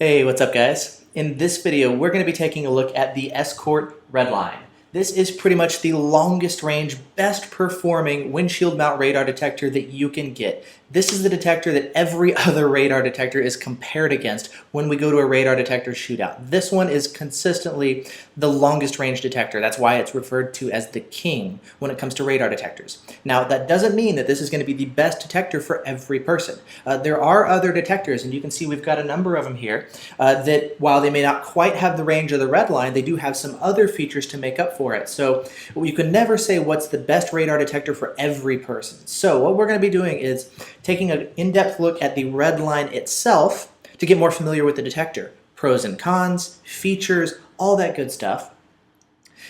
Hey, what's up guys? In this video, we're going to be taking a look at the Escort Redline. This is pretty much the longest range, best performing windshield mount radar detector that you can get. This is the detector that every other radar detector is compared against when we go to a radar detector shootout. This one is consistently the longest range detector. That's why it's referred to as the king when it comes to radar detectors. Now, that doesn't mean that this is going to be the best detector for every person. There are other detectors, and you can see we've got a number of them here, that while they may not quite have the range of the Redline, they do have some other features to make up for it. So you can never say what's the best radar detector for every person. So what we're going to be doing is taking an in-depth look at the Redline itself to get more familiar with the detector. Pros and cons, features, all that good stuff.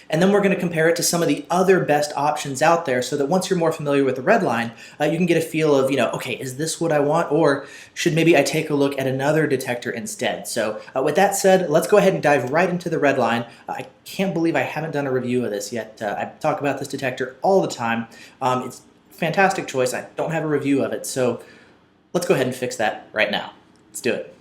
And then we're going to compare it to some of the other best options out there so that once you're more familiar with the Redline, you can get a feel of, okay, is this what I want, or should maybe I take a look at another detector instead? So with that said, let's go ahead and dive right into the Redline. I can't believe I haven't done a review of this yet. I talk about this detector all the time. It's a fantastic choice. I don't have a review of it, so let's go ahead and fix that right now. Let's do it.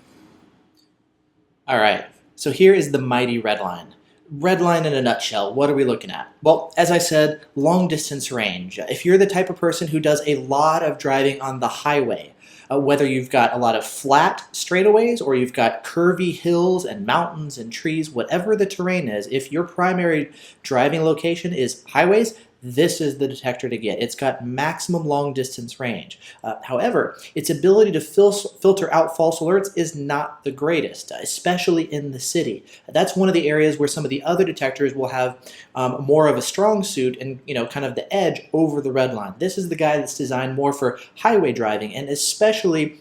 All right, so here is the mighty Redline. Redline in a nutshell, what are we looking at? Well, as I said, long distance range. If you're the type of person who does a lot of driving on the highway, whether you've got a lot of flat straightaways or you've got curvy hills and mountains and trees, whatever the terrain is, if your primary driving location is highways, this is the detector to get. It's got maximum long distance range. However, its ability to filter out false alerts is not the greatest, especially in the city. That's one of the areas where some of the other detectors will have more of a strong suit and kind of the edge over the Redline. This is the guy that's designed more for highway driving and especially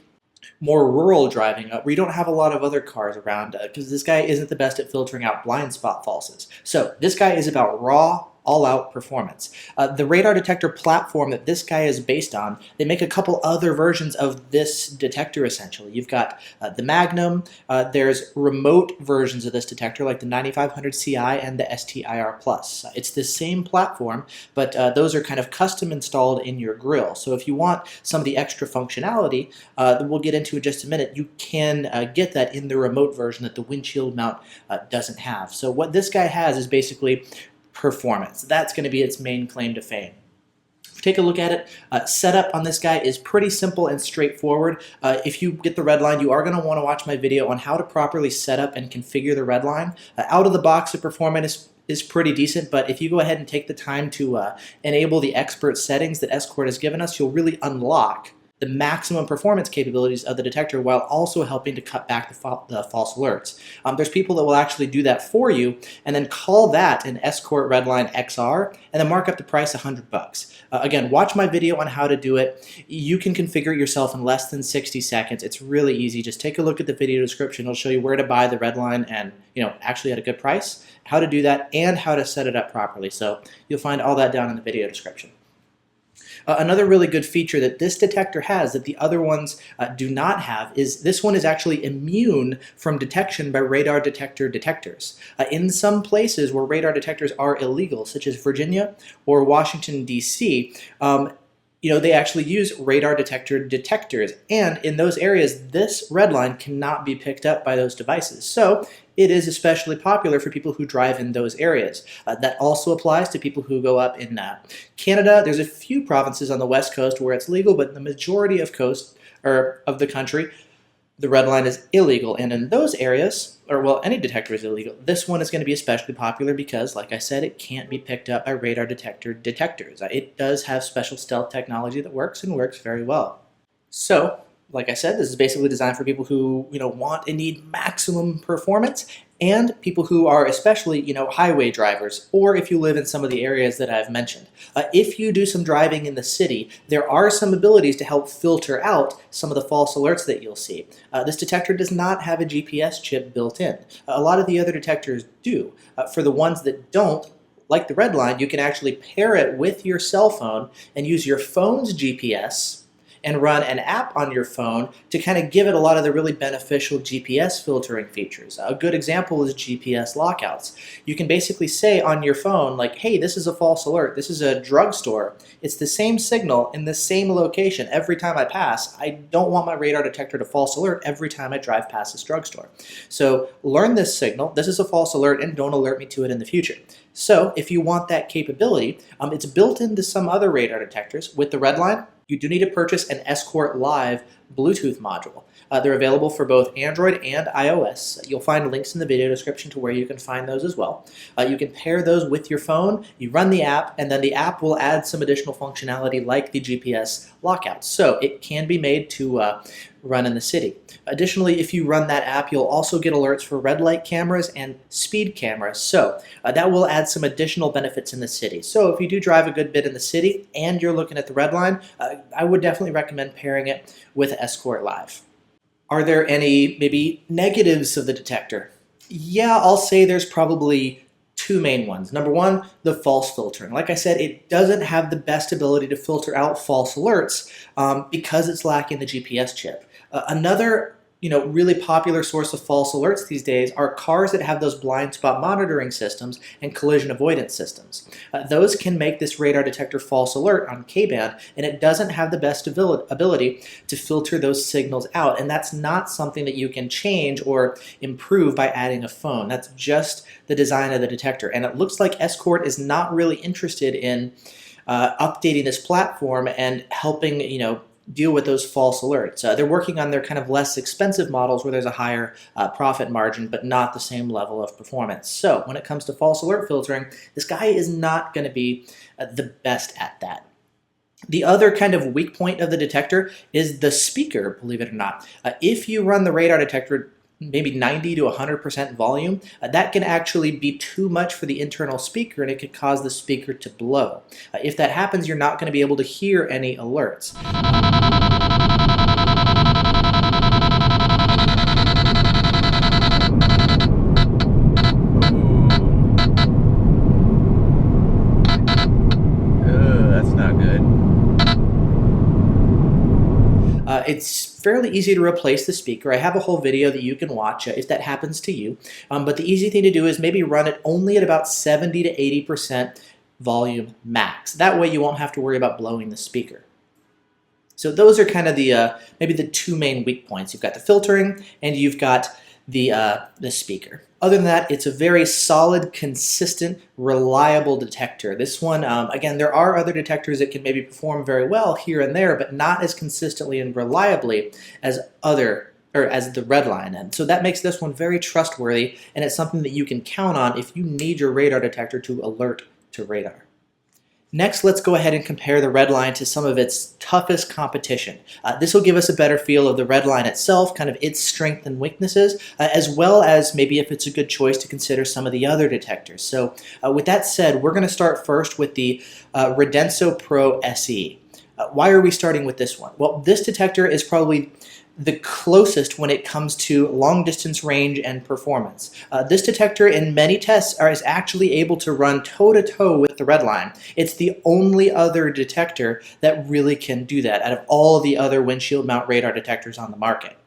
more rural driving where you don't have a lot of other cars around because this guy isn't the best at filtering out blind spot falses. So this guy is about raw, all-out performance. The radar detector platform that this guy is based on, they make a couple other versions of this detector essentially. You've got the Magnum, there's remote versions of this detector like the 9500 CI and the sti-r+. It's the same platform, but those are kind of custom installed in your grill. So if you want some of the extra functionality that we'll get into in just a minute, you can get that in the remote version that the windshield mount doesn't have. So what this guy has is basically performance. That's going to be its main claim to fame. Take a look at it. Setup on this guy is pretty simple and straightforward. If you get the Redline, you are going to want to watch my video on how to properly set up and configure the Redline. Out of the box, the performance is pretty decent, but if you go ahead and take the time to enable the expert settings that Escort has given us, you'll really unlock the maximum performance capabilities of the detector while also helping to cut back the false alerts. There's people that will actually do that for you and then call that an Escort Redline XR and then mark up the price $100. Again, watch my video on how to do it. You can configure it yourself in less than 60 seconds. It's really easy. Just take a look at the video description. It'll show you where to buy the Redline and actually at a good price, how to do that, and how to set it up properly. So you'll find all that down in the video description. Another really good feature that this detector has that the other ones do not have is this one is actually immune from detection by radar detector detectors. In some places where radar detectors are illegal, such as Virginia or Washington, D.C., they actually use radar detector detectors, and in those areas, this Redline cannot be picked up by those devices. So it is especially popular for people who drive in those areas. That also applies to people who go up in Canada. There's a few provinces on the west coast where it's legal, but the majority of the country, the Redline is illegal. And in those areas, any detector is illegal, this one is going to be especially popular because, like I said, it can't be picked up by radar detector detectors. It does have special stealth technology that works and works very well. So, like I said, this is basically designed for people who want and need maximum performance, and people who are especially highway drivers, or if you live in some of the areas that I've mentioned. If you do some driving in the city, there are some abilities to help filter out some of the false alerts that you'll see. This detector does not have a GPS chip built in. A lot of the other detectors do. For the ones that don't, like the Redline, you can actually pair it with your cell phone and use your phone's GPS and run an app on your phone to kind of give it a lot of the really beneficial GPS filtering features. A good example is GPS lockouts. You can basically say on your phone, like, hey, this is a false alert. This is a drugstore. It's the same signal in the same location every time I pass. I don't want my radar detector to false alert every time I drive past this drugstore. So learn this signal. This is a false alert, and don't alert me to it in the future. So if you want that capability, it's built into some other radar detectors. With the Redline, you do need to purchase an Escort Live Bluetooth module. They're available for both Android and iOS. You'll find links in the video description to where you can find those as well. You can pair those with your phone, you run the app, and then the app will add some additional functionality like the GPS lockout. So it can be made to run in the city. Additionally, if you run that app, you'll also get alerts for red light cameras and speed cameras. So that will add some additional benefits in the city. So if you do drive a good bit in the city and you're looking at the Redline, I would definitely recommend pairing it with Escort Live. Are there any maybe negatives of the detector? Yeah, I'll say there's probably two main ones. Number one, the false filtering. Like I said, it doesn't have the best ability to filter out false alerts because it's lacking the GPS chip. Another really popular source of false alerts these days are cars that have those blind spot monitoring systems and collision avoidance systems. Those can make this radar detector false alert on K-band, and it doesn't have the best ability to filter those signals out, and that's not something that you can change or improve by adding a phone. That's just the design of the detector, and it looks like Escort is not really interested in updating this platform and helping deal with those false alerts. They're working on their kind of less expensive models where there's a higher profit margin, but not the same level of performance. So when it comes to false alert filtering, this guy is not going to be the best at that. The other kind of weak point of the detector is the speaker, believe it or not. If you run the radar detector maybe 90 to 100% volume, that can actually be too much for the internal speaker, and it could cause the speaker to blow. If that happens, you're not going to be able to hear any alerts. That's not good. It's fairly easy to replace the speaker. I have a whole video that you can watch if that happens to you. But the easy thing to do is maybe run it only at about 70 to 80% volume max. That way you won't have to worry about blowing the speaker. So those are kind of the maybe the two main weak points. You've got the filtering and you've got the speaker. Other than that, it's a very solid, consistent, reliable detector. This one, again, there are other detectors that can maybe perform very well here and there, but not as consistently and reliably as the Redline. And so that makes this one very trustworthy, and it's something that you can count on if you need your radar detector to alert to radar. Next, let's go ahead and compare the Redline to some of its toughest competition. This will give us a better feel of the Redline itself, kind of its strengths and weaknesses, as well as maybe if it's a good choice to consider some of the other detectors. So with that said, we're going to start first with the Radenso Pro SE. Why are we starting with this one? Well, this detector is probably the closest when it comes to long distance range and performance. This detector in many tests is actually able to run toe-to-toe with the Redline. It's the only other detector that really can do that out of all the other windshield mount radar detectors on the market.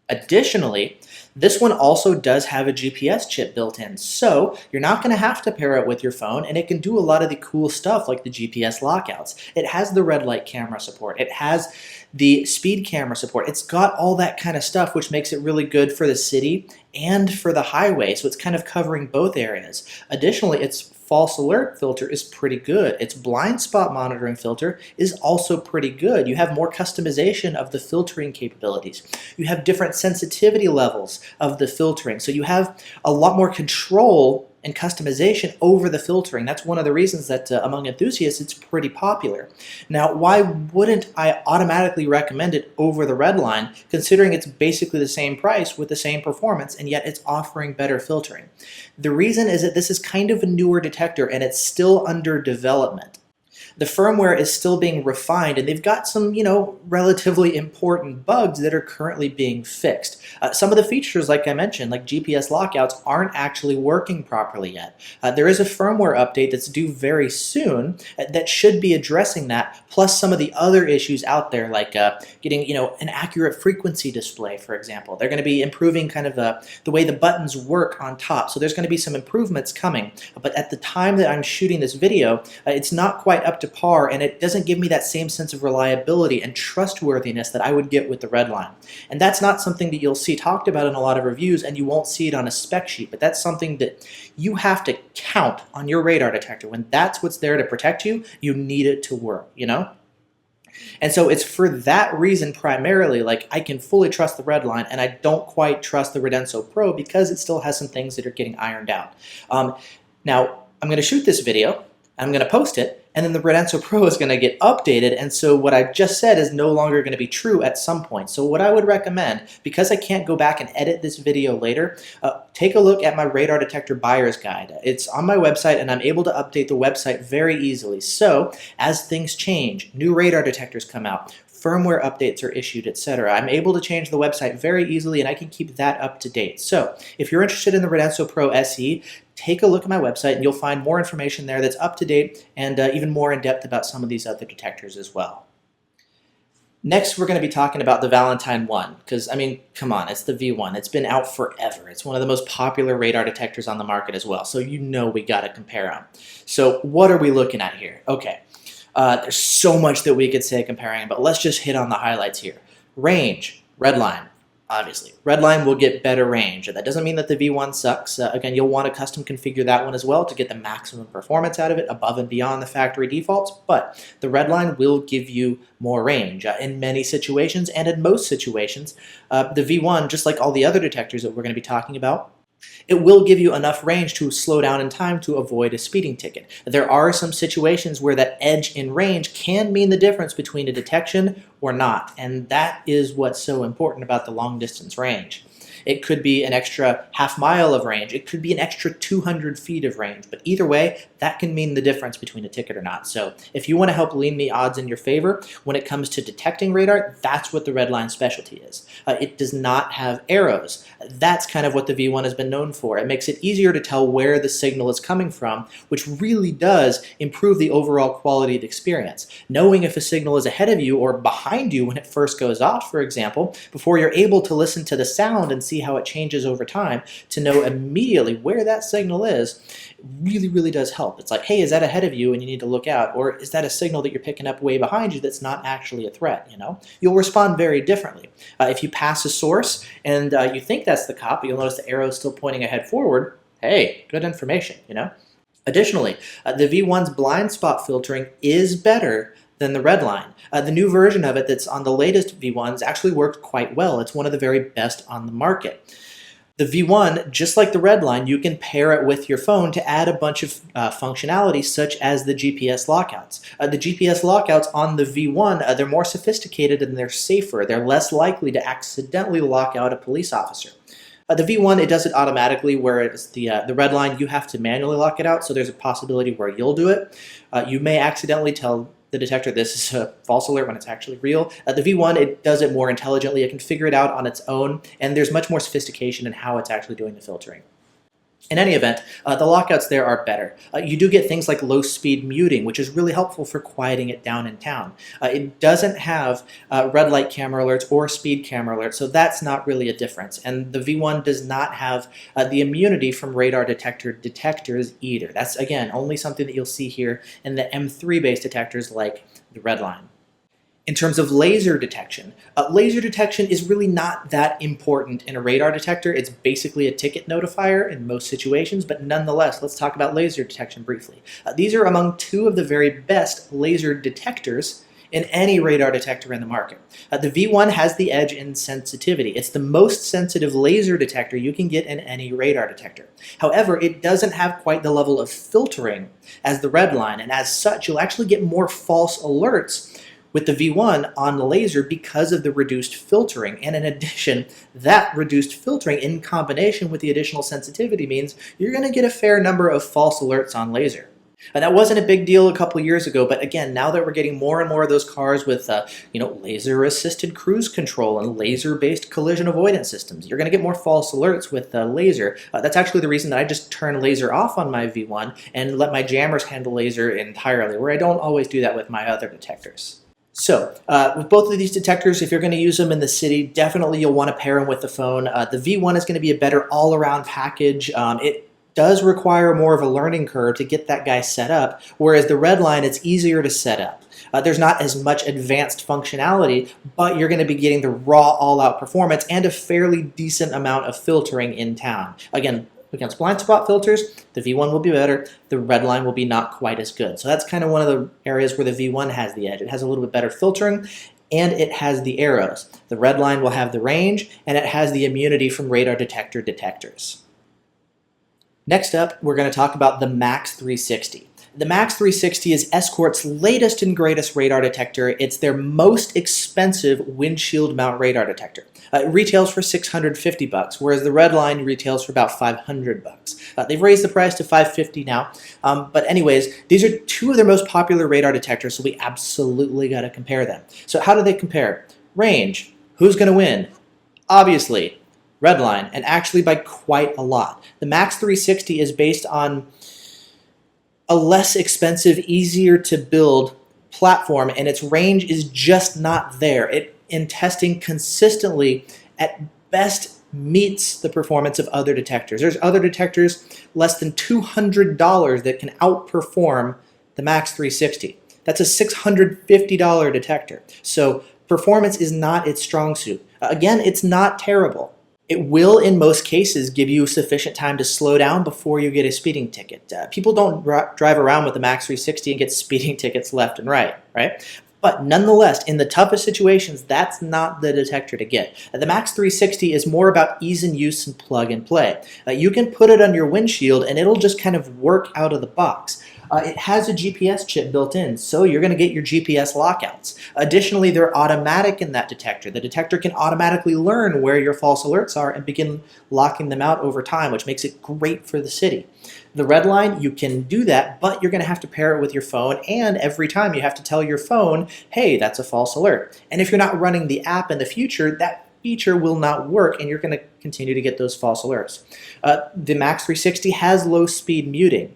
Additionally, this one also does have a GPS chip built in, so you're not going to have to pair it with your phone, and it can do a lot of the cool stuff like the GPS lockouts. It has the red light camera support. It has the speed camera support. It's got all that kind of stuff, which makes it really good for the city and for the highway, so it's kind of covering both areas. Additionally, its false alert filter is pretty good. Its blind spot monitoring filter is also pretty good. You have more customization of the filtering capabilities. You have different sensitivity levels of the filtering, so you have a lot more control and customization over the filtering. That's one of the reasons that among enthusiasts it's pretty popular. Now, why wouldn't I automatically recommend it over the Redline, considering it's basically the same price with the same performance, and yet it's offering better filtering? The reason is that this is kind of a newer detector and it's still under development. The firmware is still being refined, and they've got some, relatively important bugs that are currently being fixed. Some of the features, like I mentioned, like GPS lockouts, aren't actually working properly yet. There is a firmware update that's due very soon that should be addressing that, plus some of the other issues out there, like getting, an accurate frequency display, for example. They're going to be improving kind of the way the buttons work on top. So there's going to be some improvements coming. But at the time that I'm shooting this video, it's not quite up to par, and it doesn't give me that same sense of reliability and trustworthiness that I would get with the Redline. And that's not something that you'll see talked about in a lot of reviews, and you won't see it on a spec sheet, but that's something that you have to count on your radar detector. When that's what's there to protect you, you need it to work, And so it's for that reason primarily, like, I can fully trust the Redline, and I don't quite trust the Radenso Pro because it still has some things that are getting ironed out. Now, I'm going to shoot this video, I'm going to post it, and then the Radenso Pro is going to get updated, and so what I just said is no longer going to be true at some point. So what I would recommend, because I can't go back and edit this video later, take a look at my radar detector buyer's guide. It's on my website, and I'm able to update the website very easily. So as things change, new radar detectors come out, firmware updates are issued, etc. I'm able to change the website very easily, and I can keep that up to date. So if you're interested in the Radenso Pro SE, take a look at my website, and you'll find more information there that's up to date and even more in depth about some of these other detectors as well. Next, we're going to be talking about the Valentine 1, because, I mean, come on, it's the V1. It's been out forever. It's one of the most popular radar detectors on the market as well, so we got to compare them. So what are we looking at here? Okay. There's so much that we could say comparing, but let's just hit on the highlights here. Range, Redline, obviously. Redline will get better range. That doesn't mean that the V1 sucks. Again, you'll want to custom configure that one as well to get the maximum performance out of it above and beyond the factory defaults, but the Redline will give you more range in many situations, and in most situations. The V1, just like all the other detectors that we're going to be talking about, it will give you enough range to slow down in time to avoid a speeding ticket. There are some situations where that edge in range can mean the difference between a detection or not, and that is what's so important about the long distance range. It could be an extra half mile of range. It could be an extra 200 feet of range. But either way, that can mean the difference between a ticket or not. So if you want to help lean the odds in your favor when it comes to detecting radar, that's what the Redline specialty is. It does not have arrows. That's kind of what the V1 has been known for. It makes it easier to tell where the signal is coming from, which really does improve the overall quality of the experience. Knowing if a signal is ahead of you or behind you when it first goes off, for example, before you're able to listen to the sound and see how it changes over time, to know immediately where that signal is, really does help. It's like, hey, is that ahead of you and you need to look out? Or is that a signal that you're picking up way behind you that's not actually a threat? You'll respond very differently. If you pass a source and you think that's the cop, you'll notice the arrow is still pointing ahead forward. Hey, good information, Additionally, the V1's blind spot filtering is better than the Redline. The new version of it that's on the latest V1s actually worked quite well. It's one of the very best on the market. The V1, just like the Redline, you can pair it with your phone to add a bunch of functionality, such as the GPS lockouts. The GPS lockouts on the V1, they're more sophisticated and they're safer. They're less likely to accidentally lock out a police officer. The V1, it does it automatically, whereas the Redline, you have to manually lock it out, so there's a possibility where you'll do it. You may accidentally tell the detector this is a false alert when it's actually real. The V1, it does it more intelligently. It can figure it out on its own, and there's much more sophistication in how it's actually doing the filtering. In any event, the lockouts there are better. You do get things like low-speed muting, which is really helpful for quieting it down in town. It doesn't have red light camera alerts or speed camera alerts, so that's not really a difference. And the V1 does not have the immunity from radar detectors either. That's, again, only something that you'll see here in the M3-based detectors like the Redline. In terms of laser detection is really not that important in a radar detector. It's basically a ticket notifier in most situations, but nonetheless, let's talk about laser detection briefly. These are among two of the very best laser detectors in any radar detector in the market. The V1 has the edge in sensitivity. It's the most sensitive laser detector you can get in any radar detector. However, it doesn't have quite the level of filtering as the Redline, and as such, you'll actually get more false alerts with the V1 on the laser because of the reduced filtering. And in addition, that reduced filtering in combination with the additional sensitivity means you're going to get a fair number of false alerts on laser. That wasn't a big deal a couple years ago, but again, now that we're getting more and more of those cars with, laser-assisted cruise control and laser-based collision avoidance systems, you're going to get more false alerts with laser. That's actually the reason that I just turn laser off on my V1 and let my jammers handle laser entirely, where I don't always do that with my other detectors. So, with both of these detectors, if you're going to use them in the city, definitely you'll want to pair them with the phone. The V1 is going to be a better all-around package. It does require more of a learning curve to get that guy set up, whereas the Redline, it's easier to set up. There's not as much advanced functionality, but you're going to be getting the raw all-out performance and a fairly decent amount of filtering in town. Again, against blind spot filters, the V1 will be better, the Redline will be not quite as good. So that's kind of one of the areas where the V1 has the edge. It has a little bit better filtering, and it has the arrows. The Redline will have the range, and it has the immunity from radar detector detectors. Next up, we're going to talk about the Max 360. The Max 360 is Escort's latest and greatest radar detector. It's their most expensive windshield mount radar detector. It retails for $650, whereas the Redline retails for about $500. They've raised the price to $550 now. But anyways, these are two of their most popular radar detectors, so we absolutely got to compare them. So how do they compare? Range. Who's going to win? Obviously, Redline, and actually by quite a lot. The Max 360 is based on a less expensive, easier to build platform, and its range is just not there. It, in testing consistently, at best meets the performance of other detectors. There's other detectors less than $200 that can outperform the Max 360. That's a $650 detector. So performance is not its strong suit. Again, it's not terrible. It will, in most cases, give you sufficient time to slow down before you get a speeding ticket. People don't drive around with the Max 360 and get speeding tickets left and right? But nonetheless, in the toughest situations, that's not the detector to get. The Max 360 is more about ease in use and plug and play. You can put it on your windshield and it'll just kind of work out of the box. It has a GPS chip built in, so you're going to get your GPS lockouts. Additionally, they're automatic in that detector. The detector can automatically learn where your false alerts are and begin locking them out over time, which makes it great for the city. The Redline, you can do that, but you're going to have to pair it with your phone, and every time you have to tell your phone, hey, that's a false alert. And if you're not running the app in the future, that feature will not work, and you're going to continue to get those false alerts. The Max 360 has low speed muting.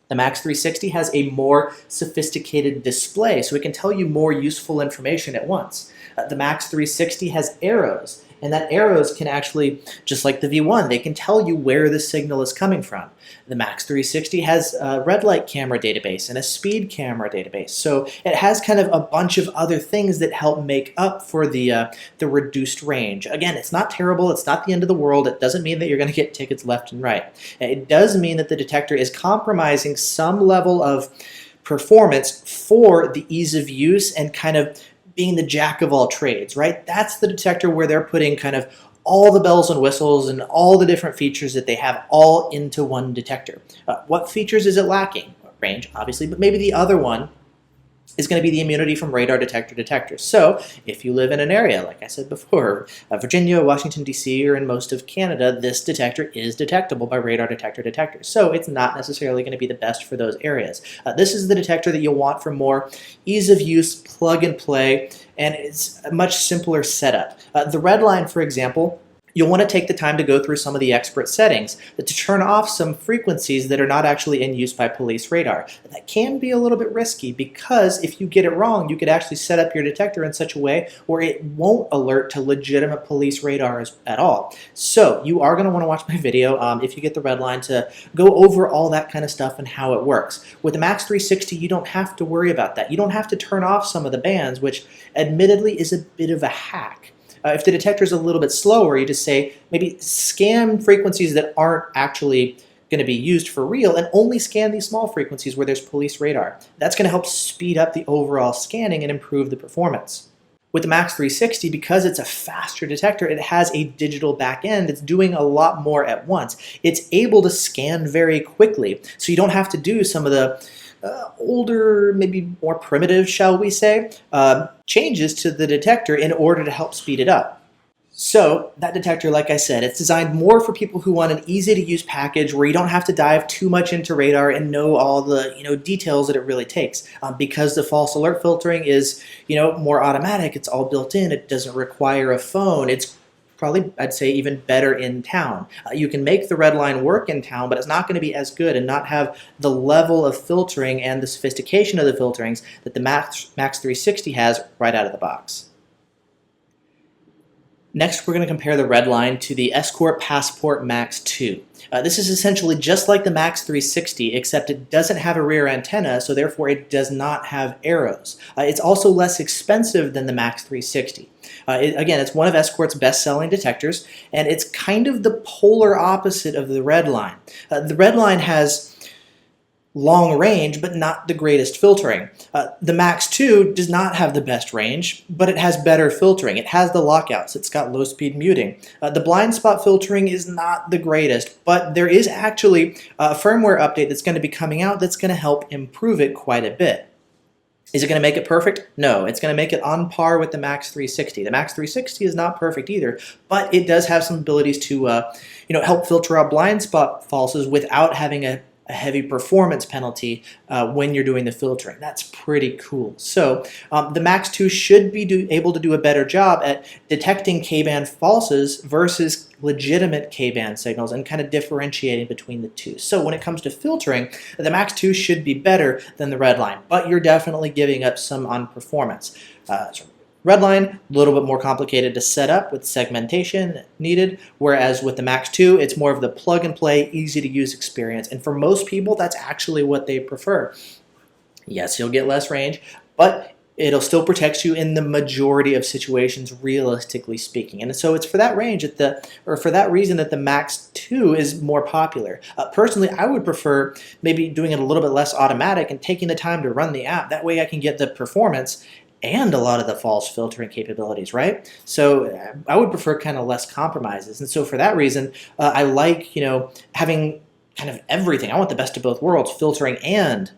The Max 360 has a more sophisticated display, so it can tell you more useful information at once. The Max 360 has arrows, and that arrows can actually, just like the V1, they can tell you where the signal is coming from. The Max 360 has a red light camera database and a speed camera database, so it has kind of a bunch of other things that help make up for the reduced range. Again, it's not terrible, it's not the end of the world, it doesn't mean that you're going to get tickets left and right. It does mean that the detector is compromising some level of performance for the ease of use and kind of being the jack of all trades, right? That's the detector where they're putting kind of all the bells and whistles and all the different features that they have all into one detector. What features is it lacking? Range, obviously, but maybe the other one is going to be the immunity from radar detector detectors. So if you live in an area, like I said before, Virginia, Washington, D.C., or in most of Canada, this detector is detectable by radar detector detectors. So it's not necessarily going to be the best for those areas. This is the detector that you'll want for more ease of use, plug and play, and it's a much simpler setup. The Redline, for example, you'll want to take the time to go through some of the expert settings to turn off some frequencies that are not actually in use by police radar. That can be a little bit risky because if you get it wrong, you could actually set up your detector in such a way where it won't alert to legitimate police radars at all. So you are going to want to watch my video if you get the Redline to go over all that kind of stuff and how it works. With the Max 360, you don't have to worry about that. You don't have to turn off some of the bands, which admittedly is a bit of a hack. If the detector is a little bit slower, you just say maybe scan frequencies that aren't actually going to be used for real and only scan these small frequencies where there's police radar. That's going to help speed up the overall scanning and improve the performance. With the Max 360, because it's a faster detector, it has a digital back end that's doing a lot more at once. It's able to scan very quickly, so you don't have to do some of the older, maybe more primitive, shall we say, changes to the detector in order to help speed it up. So that detector, like I said, it's designed more for people who want an easy to use package where you don't have to dive too much into radar and know all the details that it really takes. Because the false alert filtering is more automatic, it's all built in, it doesn't require a phone. It's probably, I'd say, even better in town. You can make the Redline work in town, but it's not going to be as good and not have the level of filtering and the sophistication of the filterings that the Max 360 has right out of the box. Next, we're going to compare the Redline to the Escort Passport Max 2. This is essentially just like the Max 360, except it doesn't have a rear antenna, so therefore it does not have arrows. It's also less expensive than the Max 360. Again, it's one of Escort's best-selling detectors, and it's kind of the polar opposite of the Redline. The Redline has long range, but not the greatest filtering. The Max 2 does not have the best range, but it has better filtering. It has the lockouts. It's got low-speed muting. The blind spot filtering is not the greatest, but there is actually a firmware update that's going to be coming out that's going to help improve it quite a bit. Is it going to make it perfect? No, it's going to make it on par with the Max 360. The Max 360 is not perfect either, but it does have some abilities to help filter out blind spot falses without having a heavy performance penalty when you're doing the filtering. That's pretty cool. So the Max 2 should be able to do a better job at detecting K-band falses versus legitimate K-band signals and kind of differentiating between the two. So when it comes to filtering, the Max 2 should be better than the Redline, but you're definitely giving up some on performance. Redline, a little bit more complicated to set up with segmentation needed, whereas with the Max 2, it's more of the plug-and-play, easy-to-use experience. And for most people, that's actually what they prefer. Yes, you'll get less range, but it'll still protect you in the majority of situations, realistically speaking. And so it's for that range, for that reason that the Max 2 is more popular. Personally, I would prefer maybe doing it a little bit less automatic and taking the time to run the app. That way I can get the performance and a lot of the false filtering capabilities, right? So I would prefer kind of less compromises. And so for that reason, I like, having kind of everything. I want the best of both worlds, filtering and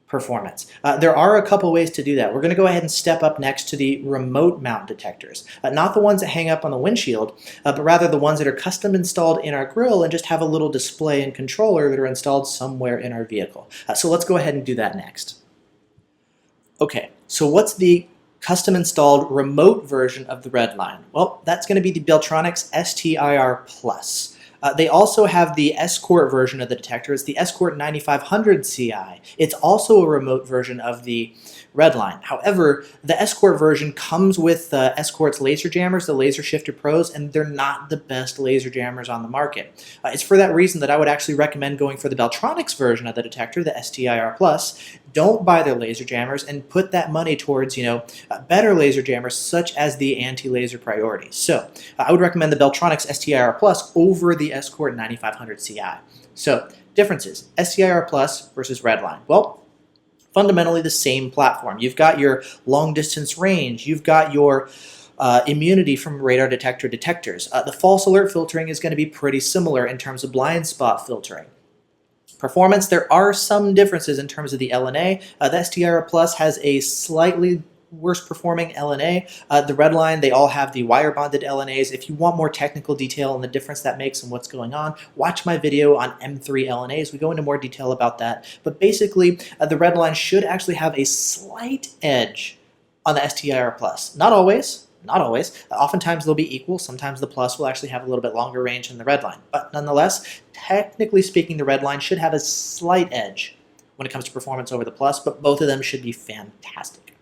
performance. There are a couple ways to do that. We're going to go ahead and step up next to the remote mount detectors. Not the ones that hang up on the windshield, but rather the ones that are custom installed in our grille and just have a little display and controller that are installed somewhere in our vehicle. So let's go ahead and do that next. Okay, so what's the custom installed remote version of the Redline? Well, that's going to be the Beltronics sti-r Plus. They also have the Escort version of the detector. It's the Escort 9500 Ci. It's also a remote version of the Redline. However, the Escort version comes with Escort's laser jammers, the Laser Shifter Pros, and they're not the best laser jammers on the market. It's for that reason that I would actually recommend going for the Beltronics version of the detector, the sti-r Plus. Don't buy their laser jammers and put that money towards, better laser jammers such as the anti-laser priorities. So I would recommend the Beltronics sti-r Plus over the Escort 9500 Ci. So differences, sti-r Plus versus Redline. Well, fundamentally the same platform. You've got your long distance range, you've got your immunity from radar detector detectors. The false alert filtering is going to be pretty similar in terms of blind spot filtering. Performance, there are some differences in terms of the LNA. The sti-r Plus has a slightly worse performing LNA. The Redline, they all have the wire bonded LNAs. If you want more technical detail on the difference that makes and what's going on, watch my video on M3 LNAs. We go into more detail about that. But basically, the Redline should actually have a slight edge on the sti-r Plus. Not always. Not always. Oftentimes they'll be equal. Sometimes the Plus will actually have a little bit longer range than the Redline. But nonetheless, technically speaking, the Redline should have a slight edge when it comes to performance over the Plus, but both of them should be fantastic.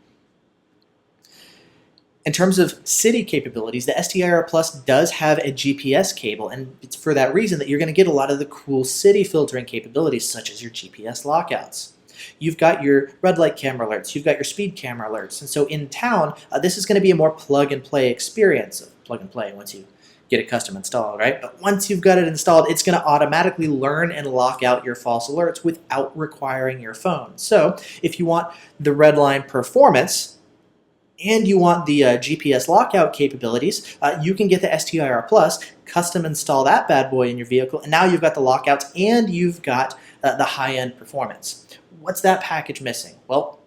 In terms of city capabilities, the sti-r Plus does have a GPS cable, and it's for that reason that you're going to get a lot of the cool city filtering capabilities, such as your GPS lockouts. You've got your red light camera alerts, you've got your speed camera alerts, and so in town, this is going to be a more plug-and-play experience. Plug-and-play once you get it custom installed, right? But once you've got it installed, it's going to automatically learn and lock out your false alerts without requiring your phone. So if you want the Redline performance, and you want the GPS lockout capabilities, you can get the sti-r Plus, custom install that bad boy in your vehicle, and now you've got the lockouts and you've got the high-end performance. What's that package missing? Well,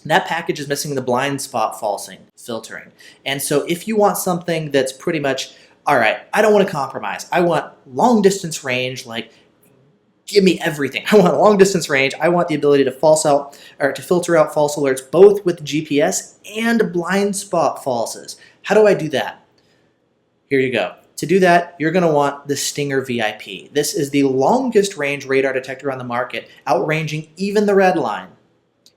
That package is missing the blind spot falsing filtering. And so if you want something that's pretty much, all right, I don't want to compromise. I want long distance range, like give me everything. I want a long distance range. I want the ability to filter out false alerts, both with GPS and blind spot falses. How do I do that? Here you go. To do that, you're going to want the Stinger VIP. This is the longest range radar detector on the market, outranging even the Redline,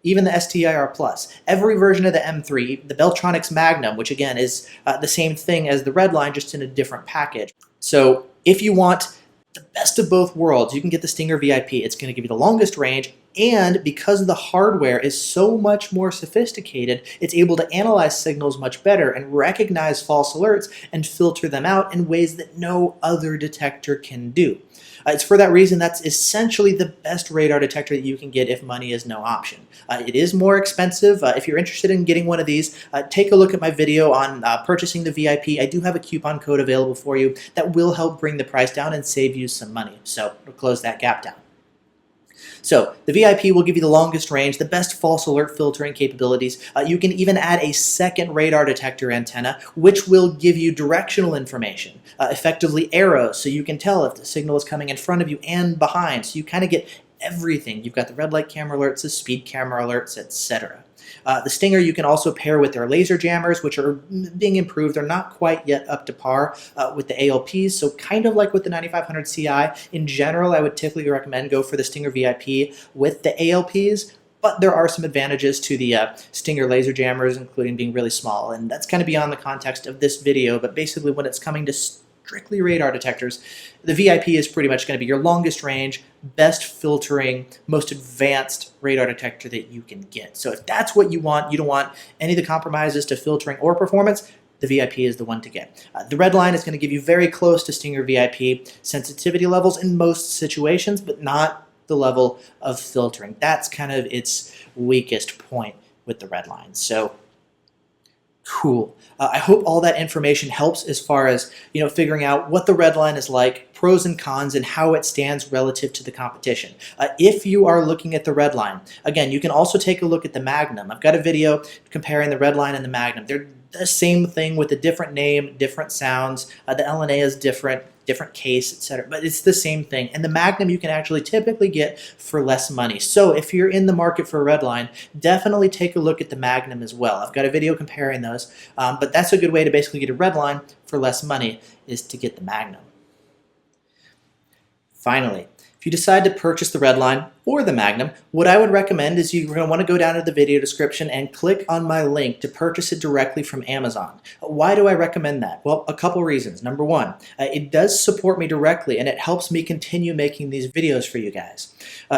even the sti-r Plus. Every version of the M3, the Beltronics Magnum, which again is the same thing as the Redline, just in a different package. So if you want the best of both worlds, you can get the Stinger VIP. It's going to give you the longest range, and because the hardware is so much more sophisticated, it's able to analyze signals much better and recognize false alerts and filter them out in ways that no other detector can do. It's for that reason that's essentially the best radar detector that you can get if money is no option. It is more expensive. If you're interested in getting one of these, take a look at my video on purchasing the VIP. I do have a coupon code available for you that will help bring the price down and save you some money. So we'll close that gap down. So the VIP will give you the longest range, the best false alert filtering capabilities. You can even add a second radar detector antenna, which will give you directional information, effectively arrows, so you can tell if the signal is coming in front of you and behind. So you kind of get everything. You've got the red light camera alerts, the speed camera alerts, etc. The Stinger you can also pair with their laser jammers, which are being improved. They're not quite yet up to par with the ALPs, so kind of like with the 9500 CI. In general, I would typically recommend go for the Stinger VIP with the ALPs, but there are some advantages to the Stinger laser jammers, including being really small, and that's kind of beyond the context of this video, but basically when it's coming to strictly radar detectors, the VIP is pretty much going to be your longest range, best filtering, most advanced radar detector that you can get. So if that's what you want, you don't want any of the compromises to filtering or performance, the VIP is the one to get. The Redline is going to give you very close to Stinger VIP sensitivity levels in most situations, but not the level of filtering. That's kind of its weakest point with the Redline. So cool. I hope all that information helps as far as figuring out what the Redline is like, pros and cons, and how it stands relative to the competition. If you are looking at the Redline, again, you can also take a look at the Magnum. I've got a video comparing the Redline and the Magnum. They're the same thing with a different name, different sounds. The LNA is different case, etc. But it's the same thing. And the Magnum you can actually typically get for less money. So if you're in the market for a Redline, definitely take a look at the Magnum as well. I've got a video comparing those, but that's a good way to basically get a Redline for less money, is to get the Magnum. Finally, if you decide to purchase the Redline or the Magnum, what I would recommend is you're going to want to go down to the video description and click on my link to purchase it directly from Amazon. Why do I recommend that? Well, a couple reasons. Number one, it does support me directly and it helps me continue making these videos for you guys.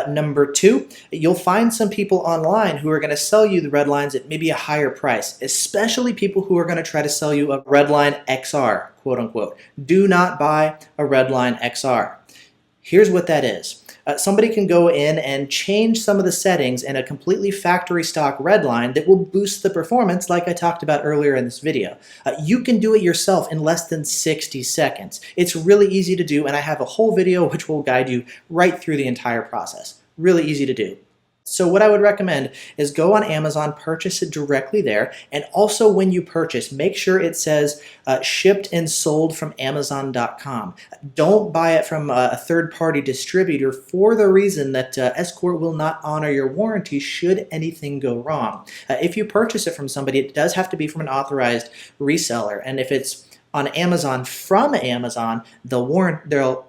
Number two, you'll find some people online who are going to sell you the Redlines at maybe a higher price, especially people who are going to try to sell you a Redline XR, quote unquote. Do not buy a Redline XR. Here's what that is. Somebody can go in and change some of the settings in a completely factory stock Redline that will boost the performance like I talked about earlier in this video. You can do it yourself in less than 60 seconds. It's really easy to do, and I have a whole video which will guide you right through the entire process. Really easy to do. So what I would recommend is go on Amazon, purchase it directly there, and also when you purchase, make sure it says shipped and sold from Amazon.com. Don't buy it from a third-party distributor for the reason that Escort will not honor your warranty should anything go wrong. If you purchase it from somebody, it does have to be from an authorized reseller, and if it's on Amazon from Amazon, they'll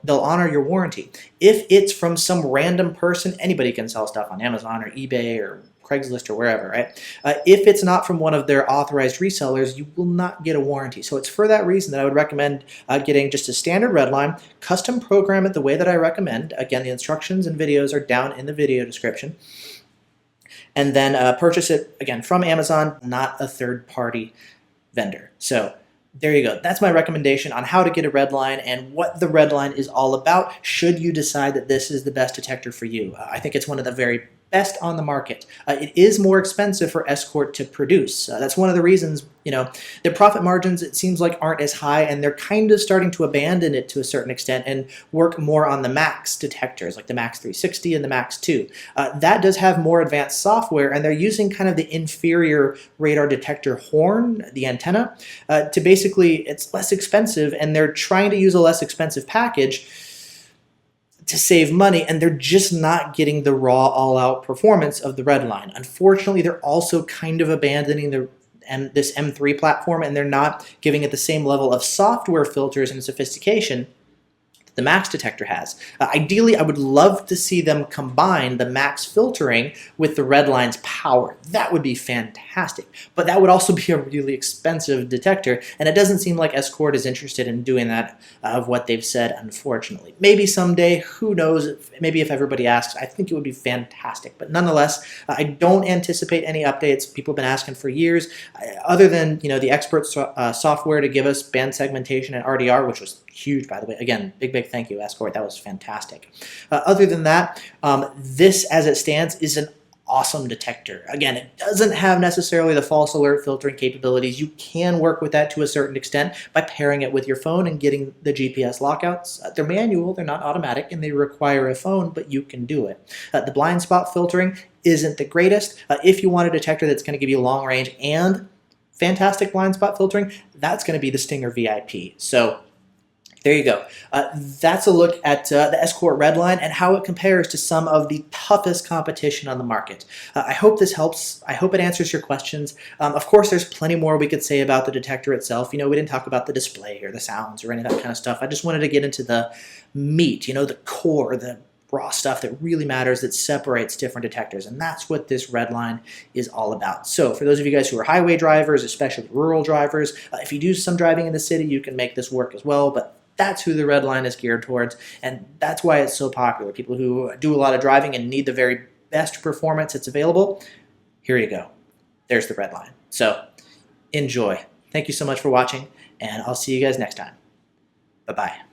honor your warranty. If it's from some random person, anybody can sell stuff on Amazon or eBay or Craigslist or wherever, right? If it's not from one of their authorized resellers, you will not get a warranty. So it's for that reason that I would recommend getting just a standard Redline, custom program it the way that I recommend. Again, the instructions and videos are down in the video description. And then purchase it, again, from Amazon, not a third-party vendor. So there you go. That's my recommendation on how to get a Redline and what the Redline is all about should you decide that this is the best detector for you. I think it's one of the very best on the market. It is more expensive for Escort to produce. That's one of the reasons, their profit margins, it seems like, aren't as high, and they're kind of starting to abandon it to a certain extent and work more on the Max detectors, like the Max 360 and the Max 2. That does have more advanced software, and they're using kind of the inferior radar detector horn, the antenna, to basically, it's less expensive, and they're trying to use a less expensive package to save money, and they're just not getting the raw all-out performance of the Redline. Unfortunately, they're also kind of abandoning this M3 platform, and they're not giving it the same level of software filters and sophistication the Max detector has. Ideally, I would love to see them combine the Max filtering with the Redline's power. That would be fantastic, but that would also be a really expensive detector, and it doesn't seem like Escort is interested in doing that of what they've said, unfortunately. Maybe someday, who knows, maybe if everybody asks, I think it would be fantastic, but nonetheless, I don't anticipate any updates. People have been asking for years, other than the expert software to give us band segmentation and RDR, which was huge, by the way. Again, big thank you, Escort. That was fantastic. Other than that, this, as it stands, is an awesome detector. Again, it doesn't have necessarily the false alert filtering capabilities. You can work with that to a certain extent by pairing it with your phone and getting the GPS lockouts. They're manual, they're not automatic, and they require a phone, but you can do it. The blind spot filtering isn't the greatest. If you want a detector that's going to give you long range and fantastic blind spot filtering, that's going to be the Stinger VIP. So there you go. That's a look at the Escort Redline and how it compares to some of the toughest competition on the market. I hope this helps. I hope it answers your questions. Of course, there's plenty more we could say about the detector itself. We didn't talk about the display or the sounds or any of that kind of stuff. I just wanted to get into the meat, the core, the raw stuff that really matters, that separates different detectors, and that's what this Redline is all about. So for those of you guys who are highway drivers, especially rural drivers, if you do some driving in the city, you can make this work as well, but that's who the Redline is geared towards, and that's why it's so popular. People who do a lot of driving and need the very best performance that's available, here you go. There's the Redline. So enjoy. Thank you so much for watching, and I'll see you guys next time. Bye-bye.